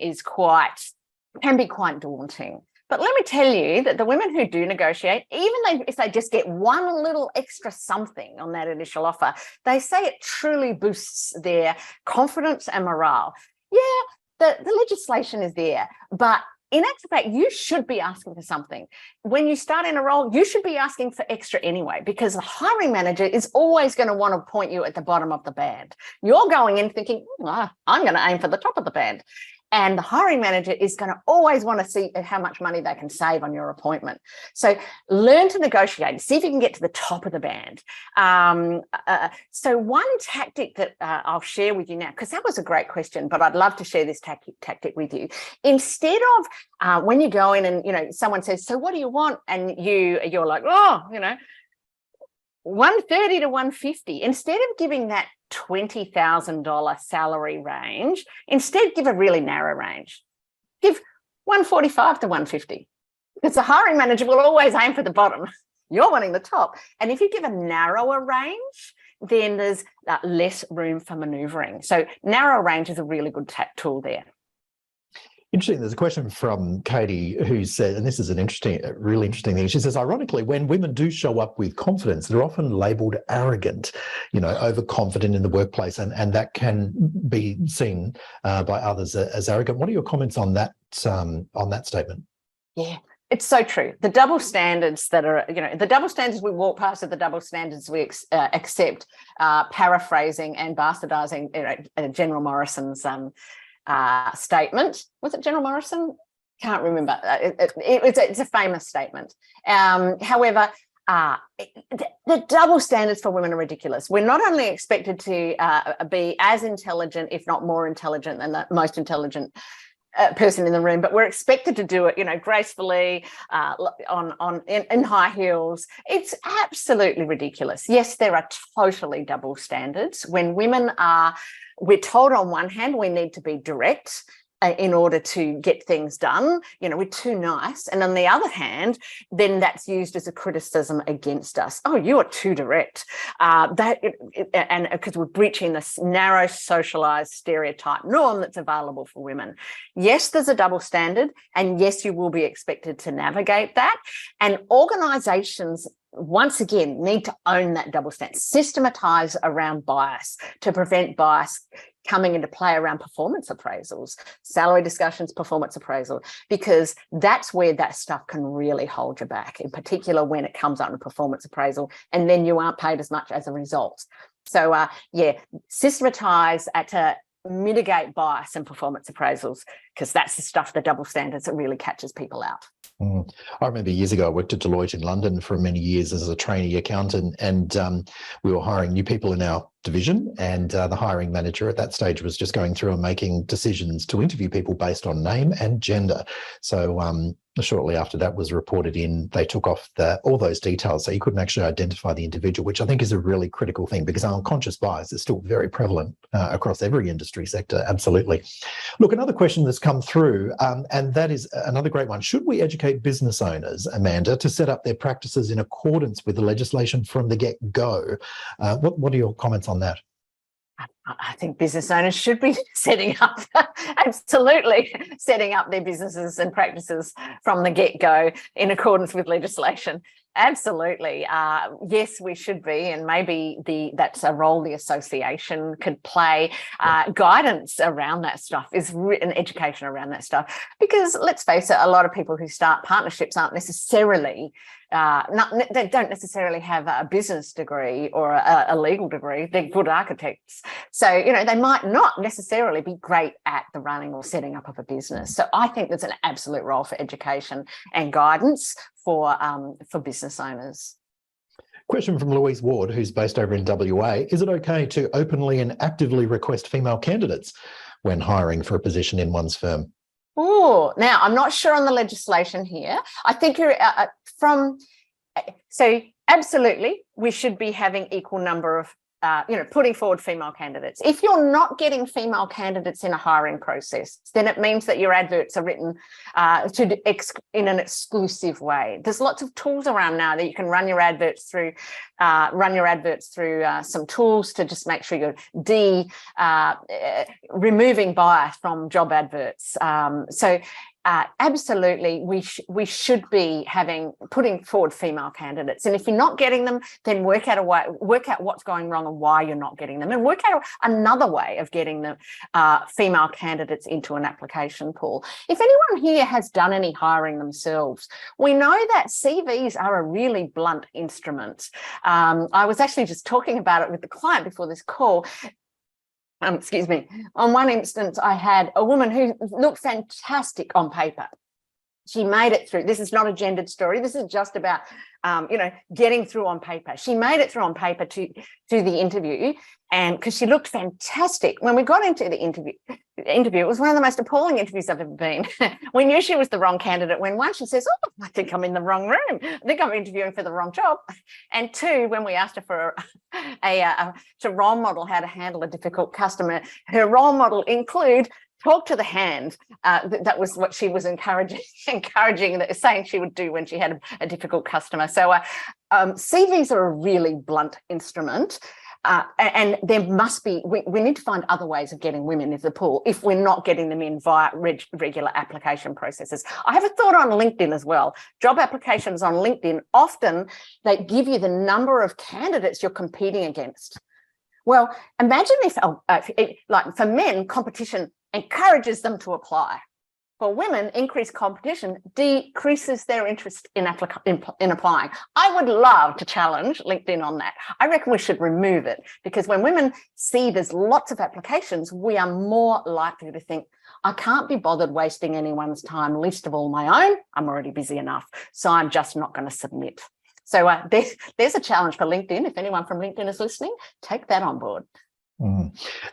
can be quite daunting. But let me tell you that the women who do negotiate, even if they just get one little extra something on that initial offer, they say it truly boosts their confidence and morale. Yeah, the legislation is there, but in actual fact, you should be asking for something. When you start in a role, you should be asking for extra anyway, because the hiring manager is always going to want to point you at the bottom of the band. You're going in thinking, I'm going to aim for the top of the band. And the hiring manager is going to always want to see how much money they can save on your appointment. So learn to negotiate, see if you can get to the top of the band. So one tactic that I'll share with you now, because that was a great question, but I'd love to share this tactic with you. Instead of when you go in and, someone says, so what do you want? And you're like, 130 to 150. Instead of giving that $20,000 salary range, instead give a really narrow range. Give 145 to 150, because the hiring manager will always aim for the bottom. You're wanting the top. And if you give a narrower range, then there's less room for manoeuvring. So narrow range is a really good tool there. Interesting. There's a question from Katie who said, and this is a really interesting thing. She says, ironically, when women do show up with confidence, they're often labelled arrogant, overconfident in the workplace, and that can be seen by others as arrogant. What are your comments on that statement? Yeah. It's so true. The double standards the double standards we walk past are the double standards we accept, paraphrasing and bastardising General Morrison's statement. Was it General Morrison? Can't remember. It's a famous statement. However, the double standards for women are ridiculous. We're not only expected to be as intelligent, if not more intelligent, than the most intelligent person in the room, but we're expected to do it, gracefully, in high heels. It's absolutely ridiculous. Yes, there are totally double standards. When we're told on one hand we need to be direct in order to get things done, we're too nice. And on the other hand, then that's used as a criticism against us. Oh, you are too direct. And because we're breaching this narrow socialized stereotype norm that's available for women. Yes, there's a double standard, and yes, you will be expected to navigate that. And organizations, once again, need to own that double standard, systematize around bias to prevent bias coming into play around performance appraisals, salary discussions, performance appraisal, because that's where that stuff can really hold you back, in particular when it comes up in a performance appraisal, and then you aren't paid as much as a result. So, systematize to mitigate bias in performance appraisals, because that's the stuff, the double standards, that really catches people out. I remember years ago, I worked at Deloitte in London for many years as a trainee accountant, and we were hiring new people in our division, and the hiring manager at that stage was just going through and making decisions to interview people based on name and gender. So shortly after that was reported in, they took off all those details, so you couldn't actually identify the individual, which I think is a really critical thing, because unconscious bias is still very prevalent across every industry sector. Absolutely. Look, another question that's come through, and that is another great one. Should we educate business owners, Amanda, to set up their practices in accordance with the legislation from the get-go? What are your comments on that? I think business owners should be absolutely setting up their businesses and practices from the get-go in accordance with legislation. Absolutely. Yes, we should be, and maybe that's a role the association could play. Guidance around that stuff is and education around that stuff, because let's face it, a lot of people who start partnerships aren't necessarily they don't necessarily have a business degree or a legal degree. They're good architects, so they might not necessarily be great at the running or setting up of a business. So I think there's an absolute role for education and guidance for business owners. Question from Louise Ward, who's based over in WA. Is it okay to openly and actively request female candidates when hiring for a position in one's firm? Oh, now I'm not sure on the legislation here. I think you're so absolutely, we should be having equal number of putting forward female candidates. If you're not getting female candidates in a hiring process, then it means that your adverts are written in an exclusive way. There's lots of tools around now that you can run your adverts through. Some tools to just make sure you're removing bias from job adverts. Absolutely, we should be putting forward female candidates, and if you're not getting them, then work out what's going wrong and why you're not getting them, and work out another way of getting the female candidates into an application pool. If anyone here has done any hiring themselves, we know that CVs are a really blunt instrument. I was actually just talking about it with the client before this call. Excuse me. On one instance, I had a woman who looked fantastic on paper. She made it through. This is not a gendered story. This is just about, getting through on paper. She made it through on paper to the interview, and because she looked fantastic. When we got into the interview, it was one of the most appalling interviews I've ever been. We knew she was the wrong candidate when, one, she says, "Oh, I think I'm in the wrong room. I think I'm interviewing for the wrong job." And two, when we asked her for to role model how to handle a difficult customer, her role model include talk to the hand. That was what she was encouraging, saying she would do when she had a difficult customer. So CVs are a really blunt instrument. And there must be, we need to find other ways of getting women into the pool if we're not getting them in via regular application processes. I have a thought on LinkedIn as well. Job applications on LinkedIn, often they give you the number of candidates you're competing against. Well, imagine if like for men, competition encourages them to apply. For women, increased competition decreases their interest in applying. I would love to challenge LinkedIn on that. I reckon we should remove it, because when women see there's lots of applications, we are more likely to think, I can't be bothered wasting anyone's time, least of all my own. I'm already busy enough, so I'm just not going to submit. So there's a challenge for LinkedIn. If anyone from LinkedIn is listening, take that on board.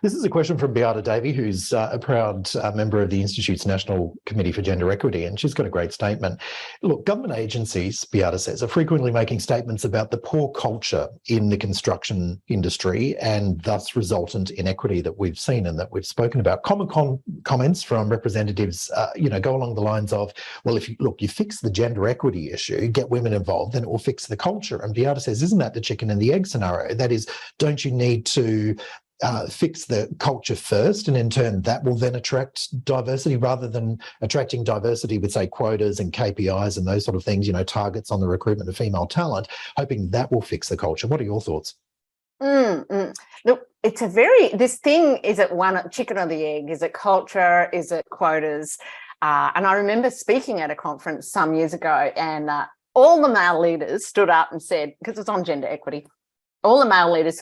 This is a question from Beata Davey, who's a proud member of the Institute's National Committee for Gender Equity, and she's got a great statement. Look, government agencies, Beata says, are frequently making statements about the poor culture in the construction industry and thus resultant inequity that we've seen and that we've spoken about. Common comments from representatives, go along the lines of, well, if you fix the gender equity issue, get women involved, then it will fix the culture. And Beata says, isn't that the chicken and the egg scenario? That is, don't you need to fix the culture first, and in turn that will then attract diversity, rather than attracting diversity with, say, quotas and KPIs and those sort of things, targets on the recruitment of female talent, hoping that will fix the culture. What are your thoughts? Look, this thing, is it one chicken or the egg? Is it culture? Is it quotas? And I remember speaking at a conference some years ago, and all the male leaders stood up and said, because it's on gender equity, all the male leaders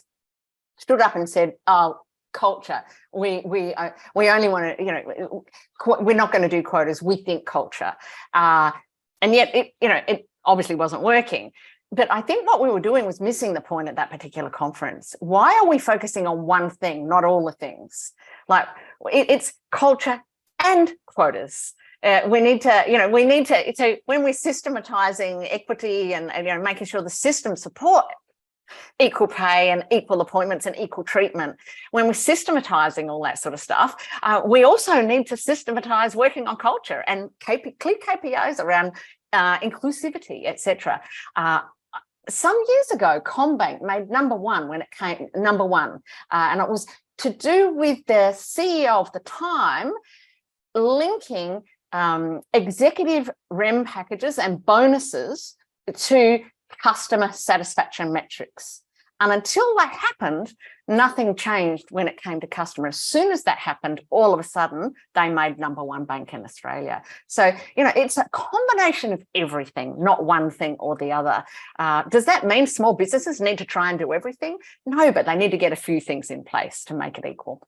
stood up and said, "Oh, culture. We only want to, we're not going to do quotas. We think culture." And yet it obviously wasn't working. But I think what we were doing was missing the point at that particular conference. Why are we focusing on one thing, not all the things? Like, it's culture and quotas. We need to, so when we're systematizing equity and making sure the systems support equal pay and equal appointments and equal treatment, when we're systematizing all that sort of stuff, we also need to systematize working on culture and clear KPIs around inclusivity, etc. Some years ago, CommBank made number one when it came, and it was to do with the CEO of the time linking executive REM packages and bonuses to customer satisfaction metrics. And until that happened, nothing changed when it came to customers. As soon as that happened, all of a sudden, they made #1 bank in Australia. So, it's a combination of everything, not one thing or the other. Does that mean small businesses need to try and do everything? No, but they need to get a few things in place to make it equal.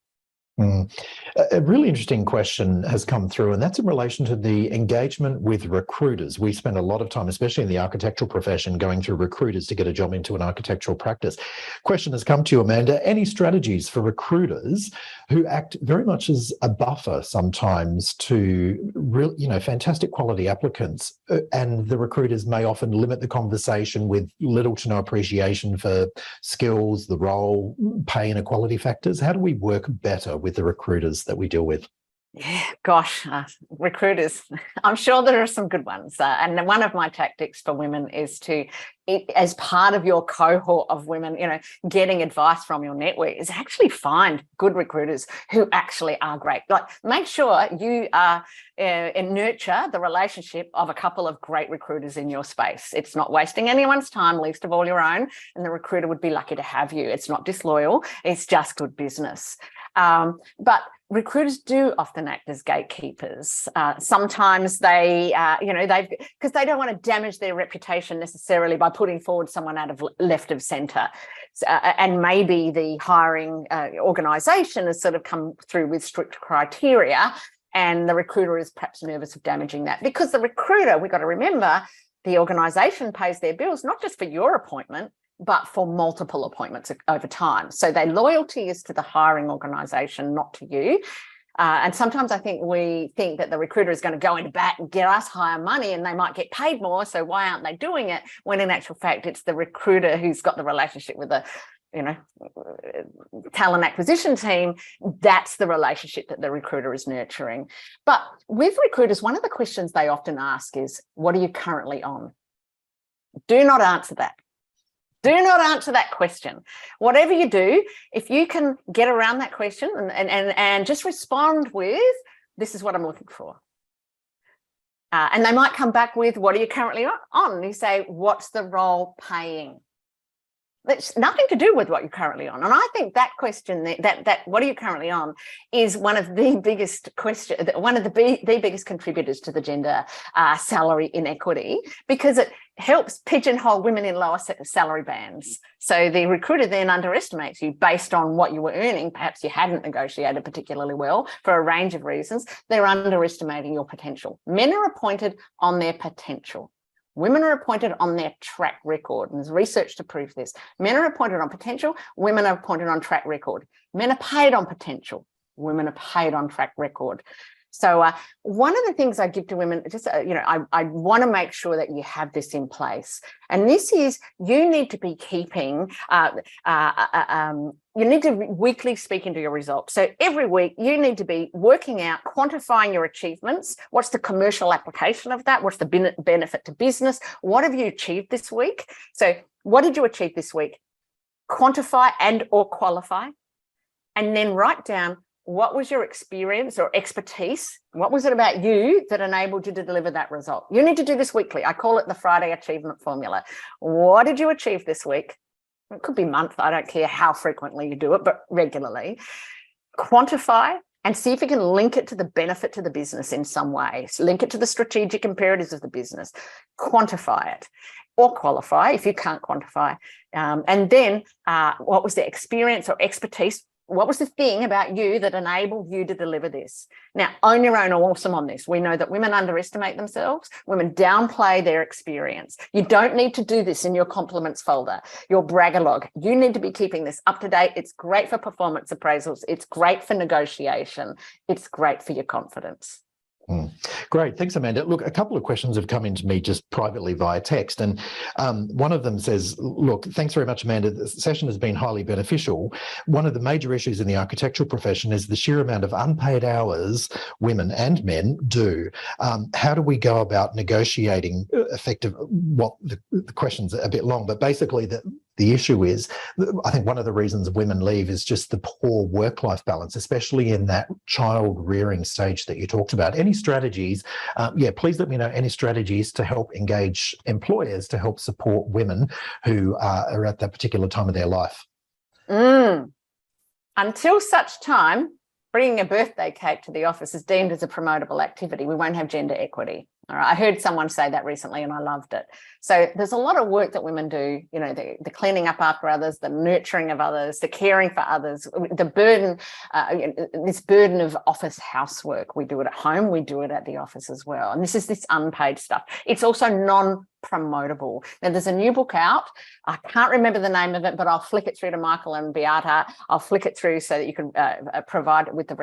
A really interesting question has come through, and that's in relation to the engagement with recruiters. We spend a lot of time, especially in the architectural profession, going through recruiters to get a job into an architectural practice. Question has come to you, Amanda. Any strategies for recruiters who act very much as a buffer sometimes to real, fantastic quality applicants, and the recruiters may often limit the conversation with little to no appreciation for skills, the role, pay inequality factors? How do we work better with the recruiters that we deal with? Yeah, gosh, recruiters. I'm sure there are some good ones. And one of my tactics for women is to, as part of your cohort of women, getting advice from your network, is actually find good recruiters who actually are great. Like, make sure you nurture the relationship of a couple of great recruiters in your space. It's not wasting anyone's time, least of all your own. And the recruiter would be lucky to have you. It's not disloyal. It's just good business. But recruiters do often act as gatekeepers. Sometimes they, because they don't want to damage their reputation necessarily by putting forward someone out of left of centre. And maybe the hiring organisation has sort of come through with strict criteria, and the recruiter is perhaps nervous of damaging that. Because the recruiter, we've got to remember, the organisation pays their bills, not just for your appointment, but for multiple appointments over time. So their loyalty is to the hiring organisation, not to you. And sometimes I think we think that the recruiter is going to go into bat and get us higher money and they might get paid more. So why aren't they doing it? When in actual fact, it's the recruiter who's got the relationship with the talent acquisition team. That's the relationship that the recruiter is nurturing. But with recruiters, one of the questions they often ask is, what are you currently on? Do not answer that. Do not answer that question. Whatever you do, if you can get around that question and just respond with, this is what I'm looking for. And they might come back with, what are you currently on? And you say, what's the role paying? That's nothing to do with what you're currently on. And I think that question, that what are you currently on, is one of the biggest the biggest contributors to the gender salary inequity, because it helps pigeonhole women in lower salary bands. So the recruiter then underestimates you based on what you were earning. Perhaps you hadn't negotiated particularly well for a range of reasons. They're underestimating your potential. Men are appointed on their potential. Women are appointed on their track record, and there's research to prove this. Men are appointed on potential, women are appointed on track record. Men are paid on potential, women are paid on track record. So one of the things I give to women, just, I want to make sure that you have this in place. And this is, you need to be keeping, you need to weekly speak into your results. So every week you need to be working out, quantifying your achievements. What's the commercial application of that? What's the benefit to business? What have you achieved this week? So what did you achieve this week? Quantify and or qualify. And then write down, what was your experience or expertise? What was it about you that enabled you to deliver that result? You need to do this weekly. I call it the Friday achievement formula. What did you achieve this week? It could be month. I don't care how frequently you do it, but regularly. Quantify and see if you can link it to the benefit to the business in some way. So link it to the strategic imperatives of the business. Quantify it or qualify if you can't quantify. And then what was the experience or expertise? What was the thing about you that enabled you to deliver this? Now, own your own awesome on this. We know that women underestimate themselves. Women downplay their experience. You don't need to do this in your compliments folder, your braggalog. You need to be keeping this up to date. It's great for performance appraisals. It's great for negotiation. It's great for your confidence. Great. Thanks, Amanda. Look, a couple of questions have come into me just privately via text. And one of them says, look, thanks very much, Amanda. The session has been highly beneficial. One of the major issues in the architectural profession is the sheer amount of unpaid hours women and men do. How do we go about negotiating effective, the question's a bit long, but basically The issue is, I think one of the reasons women leave is just the poor work-life balance, especially in that child rearing stage that you talked about. Any strategies, please let me know any strategies to help engage employers to help support women who are at that particular time of their life. Until such time, bringing a birthday cake to the office is deemed as a promotable activity. We won't have gender equity. All right. I heard someone say that recently and I loved it. So there's a lot of work that women do, you know, the cleaning up after others, the nurturing of others, the caring for others, the burden, this burden of office housework. We do it at home, we do it at the office as well. And this is this unpaid stuff. It's also non-promotable. Now there's a new book out. I can't remember the name of it, but I'll flick it through to Michael and Beata. I'll flick it through so that you can provide it with the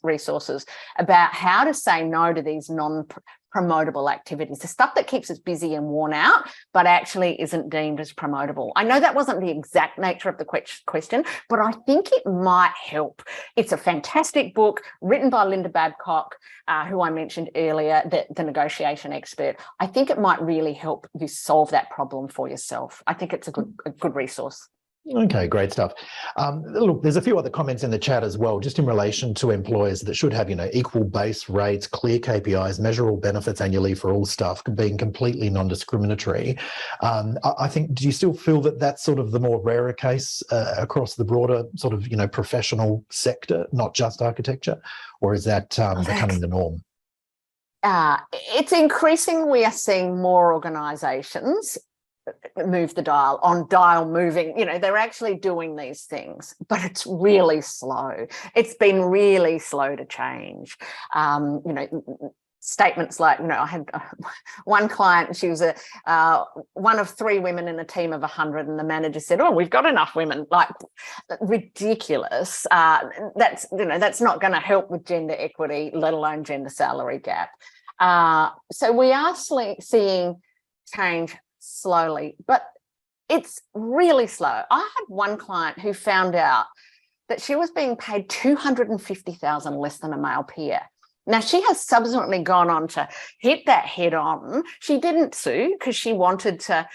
resources about how to say no to these non-promotable activities, the stuff that keeps us busy and worn out, but actually isn't deemed as promotable. I know that wasn't the exact nature of the question, but I think it might help. It's a fantastic book written by Linda Babcock, who I mentioned earlier, the negotiation expert. I think it might really help you solve that problem for yourself. I think it's a good resource. Okay, great stuff. Look, there's a few other comments in the chat as well, just in relation to employers that should have, equal base rates, clear KPIs, measurable benefits annually for all staff, being completely non-discriminatory. I think, do you still feel that that's sort of the more rarer case across the broader sort of, professional sector, not just architecture, or is that becoming the norm? It's increasing. We are seeing more organisations move the dial on dial moving, they're actually doing these things, but it's really slow. It's been really slow to change. Statements like, I had one client, she was one of 3 women in a team of 100, and the manager said, "Oh, we've got enough women." Like, ridiculous. That's not going to help with gender equity, let alone gender salary gap. So we are seeing change slowly, but it's really slow. I had one client who found out that she was being paid $250,000 less than a male peer. Now, she has subsequently gone on to hit that head on. She didn't sue because she wanted to,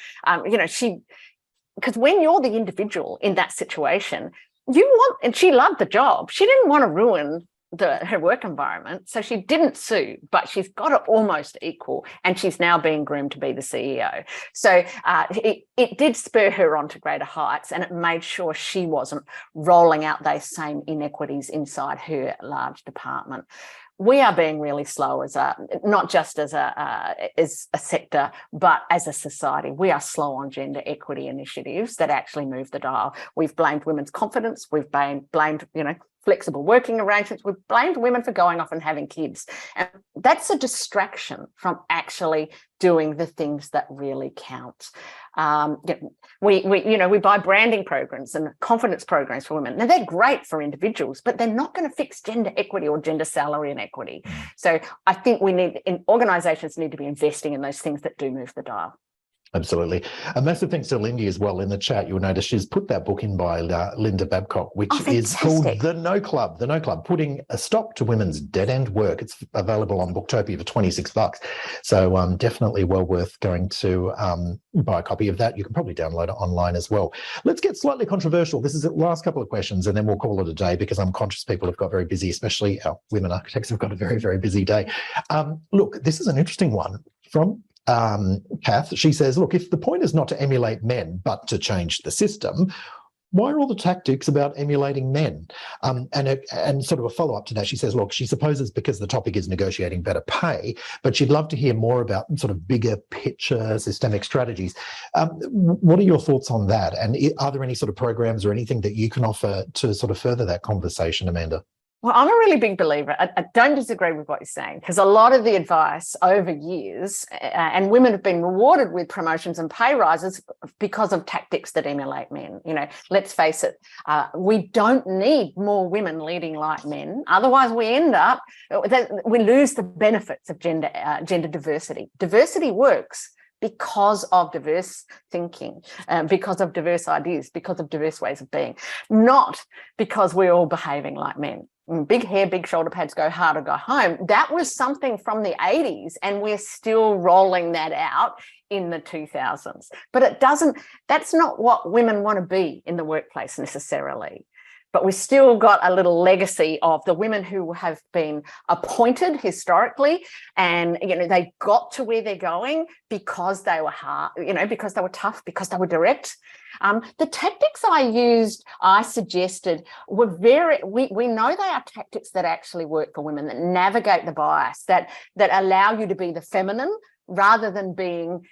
because when you're the individual in that situation, and she loved the job. She didn't want to ruin her work environment, so she didn't sue, but she's got it almost equal, and she's now being groomed to be the CEO. So it did spur her on to greater heights, and it made sure she wasn't rolling out those same inequities inside her large department. We are being really slow not just as a sector, but as a society. We are slow on gender equity initiatives that actually move the dial. We've blamed women's confidence. We've blamed, flexible working arrangements. We've blamed women for going off and having kids. And that's a distraction from actually doing the things that really count. We buy branding programs and confidence programs for women. Now, they're great for individuals, but they're not going to fix gender equity or gender salary inequity. So I think organisations need to be investing in those things that do move the dial. Absolutely. A massive thanks to Lindy as well. In the chat, you'll notice she's put that book in by Linda Babcock, which is called The No Club. The No Club, Putting a Stop to Women's Dead-End Work. It's available on Booktopia for $26. So definitely well worth going to buy a copy of that. You can probably download it online as well. Let's get slightly controversial. This is the last couple of questions, and then we'll call it a day, because I'm conscious people have got very busy, especially our women architects have got a very, very busy day. Look, this is an interesting one from Kath. She says, look, if the point is not to emulate men, but to change the system, why are all the tactics about emulating men? And sort of a follow-up to that, she says, look, she supposes because the topic is negotiating better pay, but she'd love to hear more about sort of bigger picture systemic strategies. What are your thoughts on that? And are there any sort of programs or anything that you can offer to sort of further that conversation, Amanda? Well, I'm a really big believer. I don't disagree with what you're saying, because a lot of the advice over years, and women have been rewarded with promotions and pay rises because of tactics that emulate men. Let's face it, we don't need more women leading like men. Otherwise, we lose the benefits of gender diversity. Diversity works because of diverse thinking, because of diverse ideas, because of diverse ways of being, not because we're all behaving like men. big hair, big shoulder pads, go hard or go home. That was something from the 80s, and we're still rolling that out in the 2000s. But that's not what women want to be in the workplace necessarily. But we still got a little legacy of the women who have been appointed historically, and they got to where they're going because they were hard, because they were tough, because they were direct. The tactics I suggested were we know they are tactics that actually work for women, that navigate the bias, that allow you to be the feminine rather than being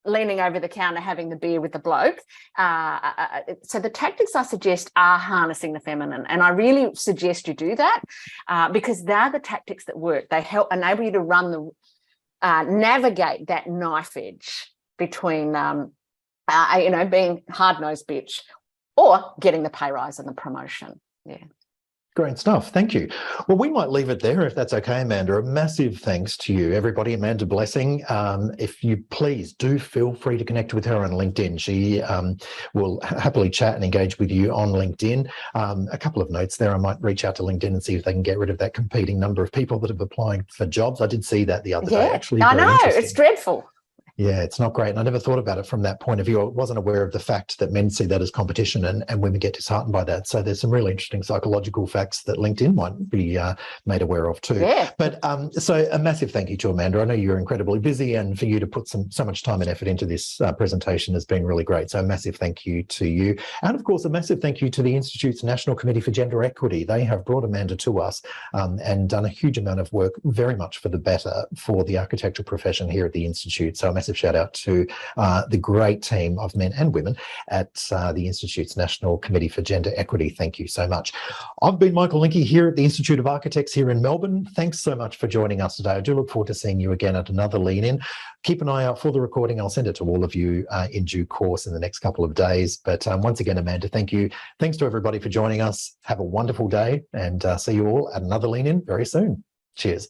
leaning over the counter having the beer with the bloke. So the tactics I suggest are harnessing the feminine, and I really suggest you do that because they're the tactics that work. They help enable you to navigate that knife edge between being hard-nosed bitch or getting the pay rise and the promotion. Yeah. Great stuff. Thank you. Well, we might leave it there if that's okay, Amanda. A massive thanks to you, everybody. Amanda Blessing. If you please do feel free to connect with her on LinkedIn. She will happily chat and engage with you on LinkedIn. A couple of notes there. I might reach out to LinkedIn and see if they can get rid of that competing number of people that have applying for jobs. I did see that the other day, actually. I know, it's dreadful. Yeah, it's not great. And I never thought about it from that point of view. I wasn't aware of the fact that men see that as competition and women get disheartened by that. So there's some really interesting psychological facts that LinkedIn might be made aware of too. Yeah. But so a massive thank you to Amanda. I know you're incredibly busy, and for you to put so much time and effort into this presentation has been really great. So a massive thank you to you. And of course, a massive thank you to the Institute's National Committee for Gender Equity. They have brought Amanda to us and done a huge amount of work, very much for the better for the architectural profession here at the Institute. So a massive shout out to the great team of men and women at the Institute's National Committee for Gender Equity. Thank you so much. I've been Michael Linke here at the Institute of Architects here in Melbourne. Thanks so much for joining us today. I do look forward to seeing you again at another Lean In. Keep an eye out for the recording. I'll send it to all of you in due course in the next couple of days. But once again, Amanda, thank you. Thanks to everybody for joining us. Have a wonderful day, and see you all at another Lean In very soon. Cheers.